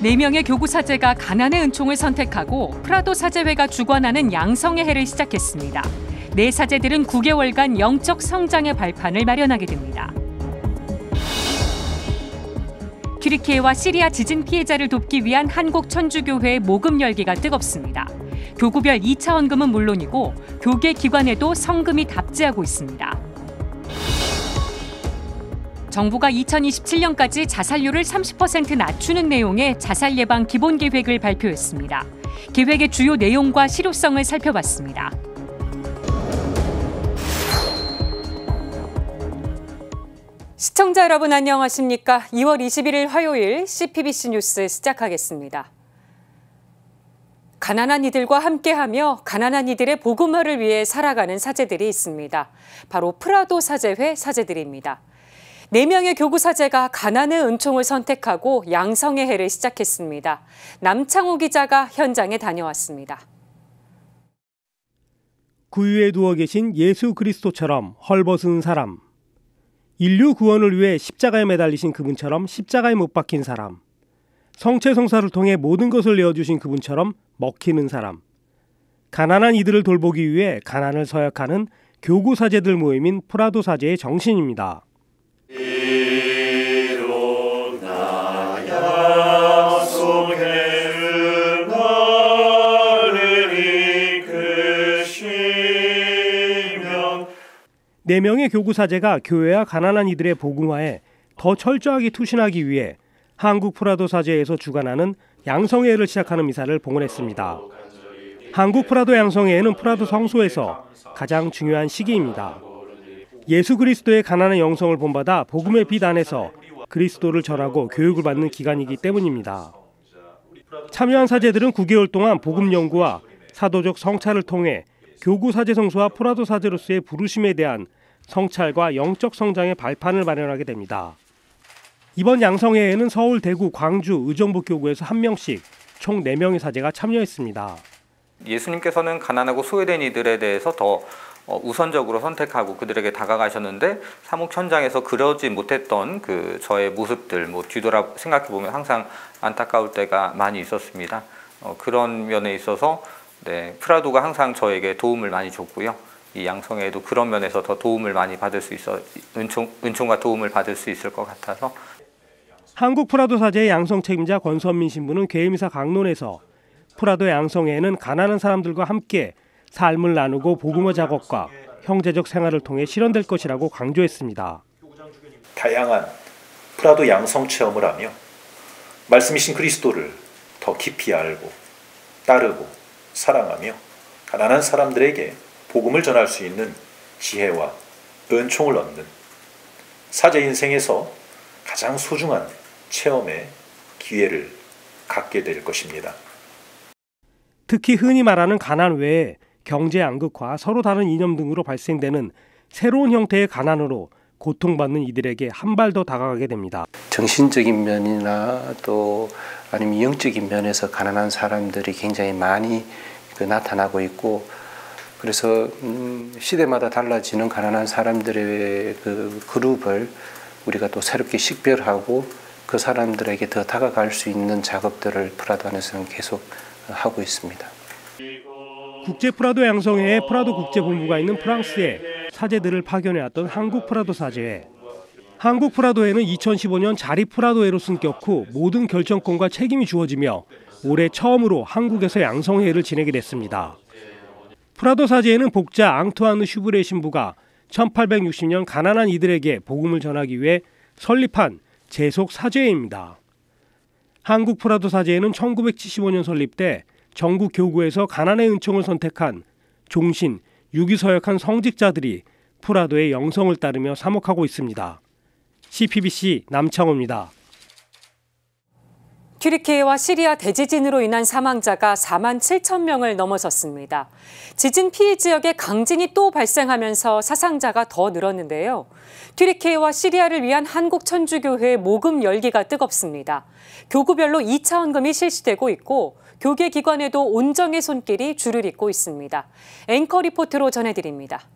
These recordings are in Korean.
4명의 교구 사제가 가난의 은총을 선택하고 프라도 사제회가 주관하는 양성의 해를 시작했습니다. 4사제들은 9개월간 영적 성장의 발판을 마련하게 됩니다. 튀르키예와 시리아 지진 피해자를 돕기 위한 한국 천주교회의 모금 열기가 뜨겁습니다. 교구별 2차 헌금은 물론이고 교계 기관에도 성금이 답지하고 있습니다. 정부가 2027년까지 자살률을 30% 낮추는 내용의 자살 예방 기본 계획을 발표했습니다. 계획의 주요 내용과 실효성을 살펴봤습니다. 시청자 여러분 안녕하십니까? 2월 21일 화요일 CPBC 뉴스 시작하겠습니다. 가난한 이들과 함께하며 가난한 이들의 복음화를 위해 살아가는 사제들이 있습니다. 바로 프라도 사제회 사제들입니다. 4명의 교구 사제가 가난의 은총을 선택하고 양성의 해를 시작했습니다. 남창호 기자가 현장에 다녀왔습니다. 구유에 누워 계신 예수 그리스도처럼 헐벗은 사람. 인류 구원을 위해 십자가에 매달리신 그분처럼 십자가에 못 박힌 사람. 성체성사를 통해 모든 것을 내어주신 그분처럼 먹히는 사람. 가난한 이들을 돌보기 위해 가난을 서약하는 교구 사제들 모임인 프라도 사제의 정신입니다. 네 명의 교구 사제가 교회와 가난한 이들의 복음화에 더 철저하게 투신하기 위해 한국 프라도 사제에서 주관하는 양성회를 시작하는 미사를 봉헌했습니다. 한국 프라도 양성회는 프라도 성소에서 가장 중요한 시기입니다. 예수 그리스도의 가난한 영성을 본받아 복음의 빛 안에서 그리스도를 전하고 교육을 받는 기간이기 때문입니다. 참여한 사제들은 9개월 동안 복음 연구와 사도적 성찰을 통해 교구 사제 성소와 프라도 사제로서의 부르심에 대한 성찰과 영적 성장의 발판을 마련하게 됩니다. 이번 양성회에는 서울, 대구, 광주, 의정부 교구에서 1명씩 총 4명의 사제가 참여했습니다. 예수님께서는 가난하고 소외된 이들에 대해서 더 우선적으로 선택하고 그들에게 다가가셨는데 사목 현장에서 그러지 못했던 저의 모습들 뒤돌아 생각해 보면 항상 안타까울 때가 많이 있었습니다. 그런 면에 있어서 프라도가 항상 저에게 도움을 많이 줬고요. 이 양성회에도 그런 면에서 더 도움을 많이 받을 수 있어 은총과 도움을 받을 수 있을 것 같아서. 한국 프라도 사제의 양성 책임자 권선민 신부는 개회미사 강론에서 프라도 양성회에는 가난한 사람들과 함께 삶을 나누고 복음화 작업과 형제적 생활을 통해 실현될 것이라고 강조했습니다. 다양한 프라도 양성 체험을 하며 말씀이신 그리스도를 더 깊이 알고 따르고 사랑하며 가난한 사람들에게 복음을 전할 수 있는 지혜와 은총을 얻는 사제 인생에서 가장 소중한 체험의 기회를 갖게 될 것입니다. 특히 흔히 말하는 가난 외에 경제 양극화, 서로 다른 이념 등으로 발생되는 새로운 형태의 가난으로 고통받는 이들에게 한 발 더 다가가게 됩니다. 정신적인 면이나 또 아니면 영적인 면에서 가난한 사람들이 굉장히 많이 나타나고 있고, 그래서 시대마다 달라지는 가난한 사람들의 그룹을 우리가 또 새롭게 식별하고 그 사람들에게 더 다가갈 수 있는 작업들을 프라도 안에서는 계속 하고 있습니다. 국제 프라도 양성회에 프라도 국제본부가 있는 프랑스에 사제들을 파견해왔던 한국 프라도 사제회. 한국 프라도회는 2015년 자립 프라도회로 승격 후 모든 결정권과 책임이 주어지며 올해 처음으로 한국에서 양성회를 지내게 됐습니다. 프라도 사제회는 복자 앙투아느 슈브레 신부가 1860년 가난한 이들에게 복음을 전하기 위해 설립한 제속 사제회입니다. 한국 프라도 사제회는 1975년 설립 때 전국 교구에서 가난의 은총을 선택한 종신, 유기서역한 성직자들이 프라도의 영성을 따르며 사목하고 있습니다. CPBC 남창호입니다. 튀르키예와 시리아 대지진으로 인한 사망자가 4만 7천 명을 넘어섰습니다. 지진 피해 지역에 강진이 또 발생하면서 사상자가 더 늘었는데요. 튀르키예와 시리아를 위한 한국 천주교회의 모금 열기가 뜨겁습니다. 교구별로 2차 헌금이 실시되고 있고 교계 기관에도 온정의 손길이 줄을 잇고 있습니다. 앵커 리포트로 전해드립니다.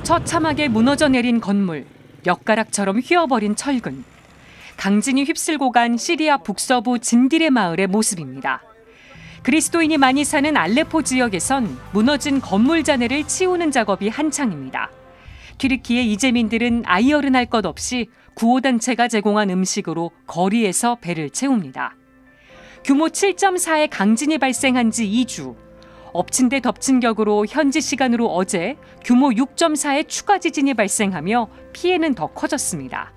처참하게 무너져 내린 건물, 엿가락처럼 휘어버린 철근. 강진이 휩쓸고 간 시리아 북서부 진디레 마을의 모습입니다. 그리스도인이 많이 사는 알레포 지역에선 무너진 건물 잔해를 치우는 작업이 한창입니다. 튀르키예 이재민들은 아이어른할 것 없이 구호단체가 제공한 음식으로 거리에서 배를 채웁니다. 규모 7.4의 강진이 발생한 지 2주. 엎친 데 덮친 격으로 현지 시간으로 어제 규모 6.4의 추가 지진이 발생하며 피해는 더 커졌습니다.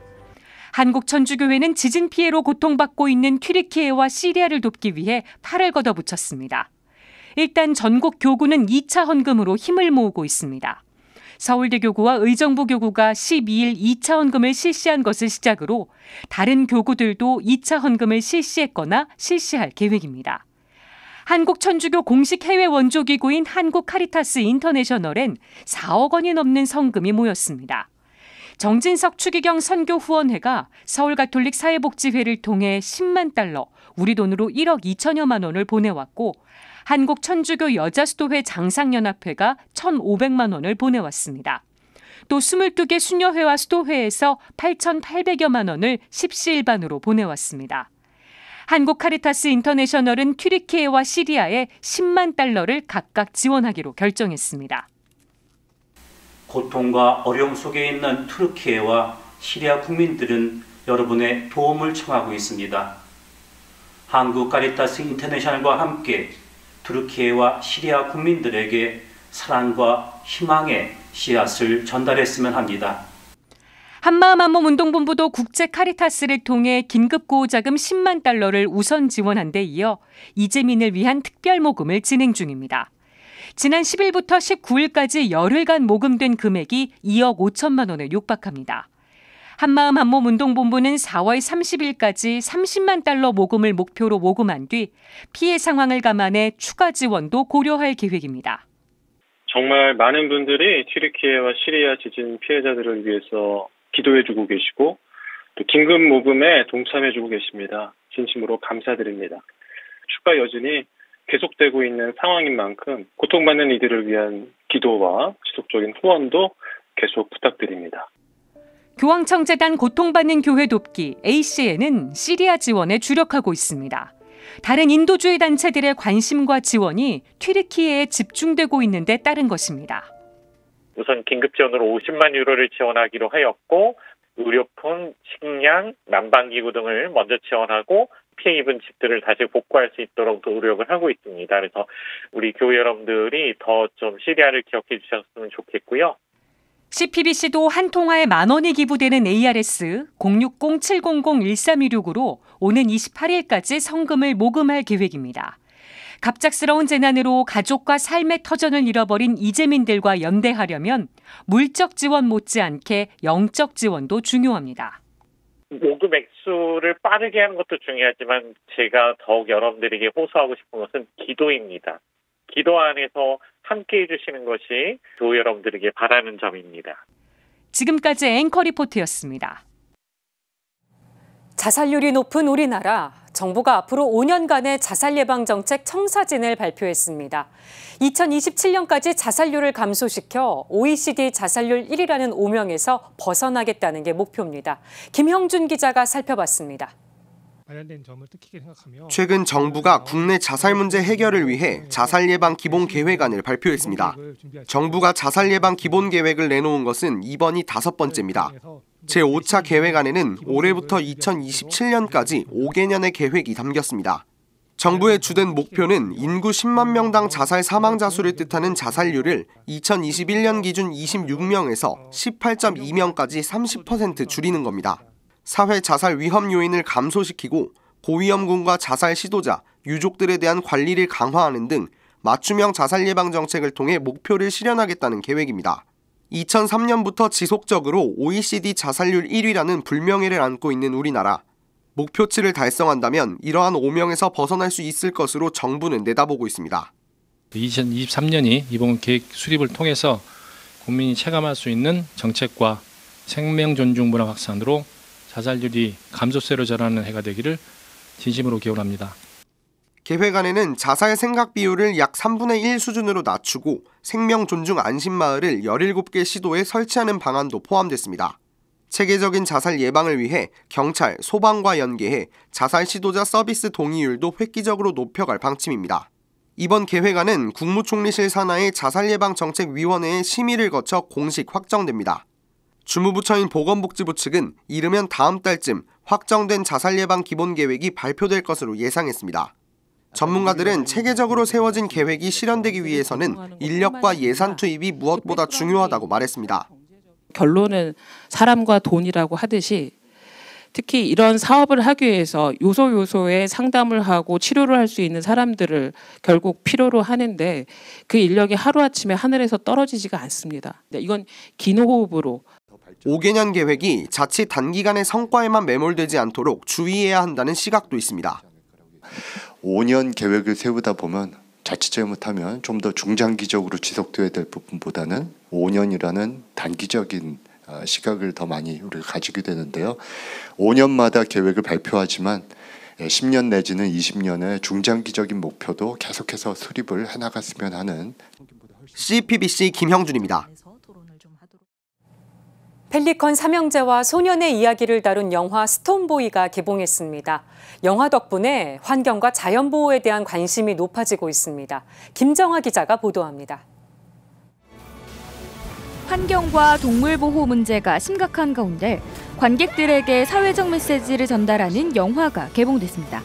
한국천주교회는 지진 피해로 고통받고 있는 튀르키예와 시리아를 돕기 위해 팔을 걷어붙였습니다. 일단 전국 교구는 2차 헌금으로 힘을 모으고 있습니다. 서울대 교구와 의정부 교구가 12일 2차 헌금을 실시한 것을 시작으로 다른 교구들도 2차 헌금을 실시했거나 실시할 계획입니다. 한국천주교 공식 해외 원조기구인 한국카리타스 인터내셔널엔 4억 원이 넘는 성금이 모였습니다. 정진석 추기경 선교후원회가 서울가톨릭 사회복지회를 통해 10만 달러, 우리 돈으로 1억 2천여만 원을 보내왔고 한국천주교 여자수도회 장상연합회가 1,500만 원을 보내왔습니다. 또 22개 수녀회와 수도회에서 8,800여만 원을 십시일반으로 보내왔습니다. 한국카리타스 인터내셔널은 튀르키예와 시리아에 10만 달러를 각각 지원하기로 결정했습니다. 고통과 어려움 속에 있는 튀르키예와 시리아 국민들은 여러분의 도움을 청하고 있습니다. 한국카리타스 인터내셔널과 함께 튀르키예와 시리아 국민들에게 사랑과 희망의 씨앗을 전달했으면 합니다. 한마음 한몸 운동본부도 국제 카리타스를 통해 긴급 구호자금 10만 달러를 우선 지원한 데 이어 이재민을 위한 특별 모금을 진행 중입니다. 지난 10일부터 19일까지 열흘간 모금된 금액이 2억 5천만 원을 육박합니다. 한마음 한몸 운동본부는 4월 30일까지 30만 달러 모금을 목표로 모금한 뒤 피해 상황을 감안해 추가 지원도 고려할 계획입니다. 정말 많은 분들이 튀르키예와 시리아 지진 피해자들을 위해서 기도해주고 계시고 또 긴급 모금에 동참해주고 계십니다. 진심으로 감사드립니다. 추가 여진이 계속되고 있는 상황인 만큼 고통받는 이들을 위한 기도와 지속적인 후원도 계속 부탁드립니다. 교황청재단 고통받는 교회 돕기 ACN은 시리아 지원에 주력하고 있습니다. 다른 인도주의 단체들의 관심과 지원이 튀르키예에 집중되고 있는 데 따른 것입니다. 우선 긴급 지원으로 50만 유로를 지원하기로 하였고 의료품, 식량, 난방기구 등을 먼저 지원하고 피해 입은 집들을 다시 복구할 수 있도록 노력을 하고 있습니다. 그래서 우리 교회 여러분들이 더 좀 시리아를 기억해 주셨으면 좋겠고요. CPBC도 한 통화에 10,000원이 기부되는 ARS 060-700-1326으로 오는 28일까지 성금을 모금할 계획입니다. 갑작스러운 재난으로 가족과 삶의 터전을 잃어버린 이재민들과 연대하려면 물적 지원 못지않게 영적 지원도 중요합니다. 모금 액수를 빠르게 하는 것도 중요하지만 제가 더욱 여러분들에게 호소하고 싶은 것은 기도입니다. 기도 안에서 함께 해주시는 것이 교회 여러분들에게 바라는 점입니다. 지금까지 앵커 리포트였습니다. 자살률이 높은 우리나라, 정부가 앞으로 5년간의 자살 예방 정책 청사진을 발표했습니다. 2027년까지 자살률을 감소시켜 OECD 자살률 1위라는 오명에서 벗어나겠다는 게 목표입니다. 김형준 기자가 살펴봤습니다. 최근 정부가 국내 자살 문제 해결을 위해 자살 예방 기본 계획안을 발표했습니다. 정부가 자살 예방 기본 계획을 내놓은 것은 이번이 5번째입니다. 제5차 계획안에는 올해부터 2027년까지 5개년의 계획이 담겼습니다. 정부의 주된 목표는 인구 10만 명당 자살 사망자 수를 뜻하는 자살률을 2021년 기준 26명에서 18.2명까지 30% 줄이는 겁니다. 사회 자살 위험 요인을 감소시키고 고위험군과 자살 시도자, 유족들에 대한 관리를 강화하는 등 맞춤형 자살 예방 정책을 통해 목표를 실현하겠다는 계획입니다. 2003년부터 지속적으로 OECD 자살률 1위라는 불명예를 안고 있는 우리나라. 목표치를 달성한다면 이러한 오명에서 벗어날 수 있을 것으로 정부는 내다보고 있습니다. 2023년이 이번 계획 수립을 통해서 국민이 체감할 수 있는 정책과 생명 존중 문화 확산으로 자살률이 감소세로 전환하는 해가 되기를 진심으로 기원합니다. 계획안에는 자살 생각 비율을 약 3분의 1 수준으로 낮추고 생명 존중 안심마을을 17개 시도에 설치하는 방안도 포함됐습니다. 체계적인 자살 예방을 위해 경찰, 소방과 연계해 자살 시도자 서비스 동의율도 획기적으로 높여갈 방침입니다. 이번 계획안은 국무총리실 산하의 자살예방정책위원회의 심의를 거쳐 공식 확정됩니다. 주무부처인 보건복지부 측은 이르면 다음 달쯤 확정된 자살예방 기본계획이 발표될 것으로 예상했습니다. 전문가들은 체계적으로 세워진 계획이 실현되기 위해서는 인력과 예산 투입이 무엇보다 중요하다고 말했습니다. 결론은 사람과 돈이라고 하듯이 특히 이런 사업을 하기 위해서 요소요소에 상담을 하고 치료를 할 수 있는 사람들을 결국 필요로 하는데 그 인력이 하루아침에 하늘에서 떨어지지가 않습니다. 이건 긴 호흡으로 5개년 계획이 자칫 단기간의 성과에만 매몰되지 않도록 주의해야 한다는 시각도 있습니다. 5년 계획을 세우다 보면 자칫 잘못하면 좀 더 중장기적으로 지속돼야 될 부분보다는 5년이라는 단기적인 시각을 더 많이 우리가 가지게 되는데요. 5년마다 계획을 발표하지만 10년 내지는 20년의 중장기적인 목표도 계속해서 수립을 해나갔으면 하는 CPBC 김형준입니다. 펠리컨 삼형제와 소년의 이야기를 다룬 영화 스톤보이가 개봉했습니다. 영화 덕분에 환경과 자연보호에 대한 관심이 높아지고 있습니다. 김정아 기자가 보도합니다. 환경과 동물보호 문제가 심각한 가운데 관객들에게 사회적 메시지를 전달하는 영화가 개봉됐습니다.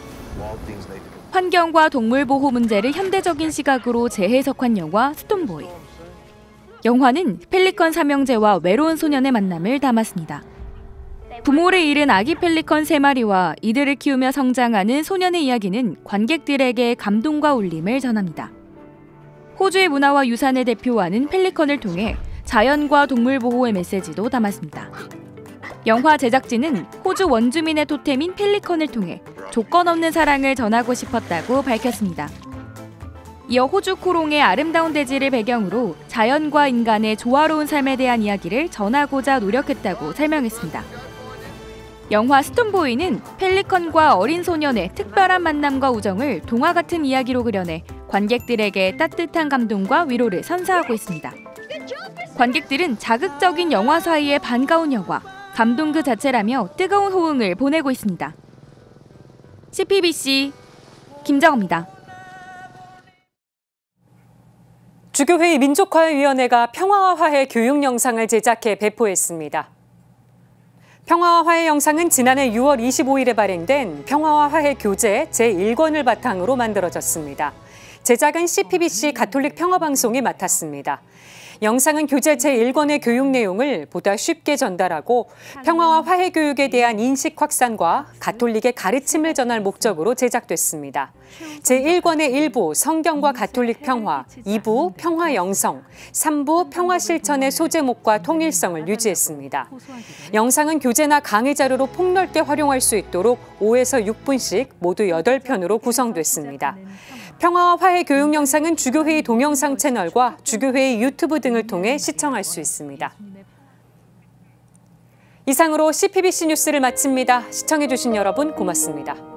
환경과 동물보호 문제를 현대적인 시각으로 재해석한 영화 스톤보이. 영화는 펠리컨 삼형제와 외로운 소년의 만남을 담았습니다. 부모를 잃은 아기 펠리컨 3마리와 이들을 키우며 성장하는 소년의 이야기는 관객들에게 감동과 울림을 전합니다. 호주의 문화와 유산을 대표하는 펠리컨을 통해 자연과 동물 보호의 메시지도 담았습니다. 영화 제작진은 호주 원주민의 토템인 펠리컨을 통해 조건 없는 사랑을 전하고 싶었다고 밝혔습니다. 이어 호주 코롱의 아름다운 대지를 배경으로 자연과 인간의 조화로운 삶에 대한 이야기를 전하고자 노력했다고 설명했습니다. 영화 스톤보이는 펠리컨과 어린 소년의 특별한 만남과 우정을 동화 같은 이야기로 그려내 관객들에게 따뜻한 감동과 위로를 선사하고 있습니다. 관객들은 자극적인 영화사위의 반가운 영화, 감동 그 자체라며 뜨거운 호응을 보내고 있습니다. CPBC 김정아입니다. 주교회의 민족화해위원회가 평화와 화해 교육 영상을 제작해 배포했습니다. 평화와 화해 영상은 지난해 6월 25일에 발행된 평화와 화해 교재 제1권을 바탕으로 만들어졌습니다. 제작은 CPBC 가톨릭 평화방송이 맡았습니다. 영상은 교재 제1권의 교육 내용을 보다 쉽게 전달하고 평화와 화해 교육에 대한 인식 확산과 가톨릭의 가르침을 전할 목적으로 제작됐습니다. 제1권의 1부 성경과 가톨릭 평화, 2부 평화 영성, 3부 평화 실천의 소제목과 통일성을 유지했습니다. 영상은 교재나 강의 자료로 폭넓게 활용할 수 있도록 5에서 6분씩 모두 8편으로 구성됐습니다. 평화와 화해 교육 영상은 주교회의 동영상 채널과 주교회의 유튜브 등을 통해 시청할 수 있습니다. 이상으로 CPBC 뉴스를 마칩니다. 시청해주신 여러분 고맙습니다.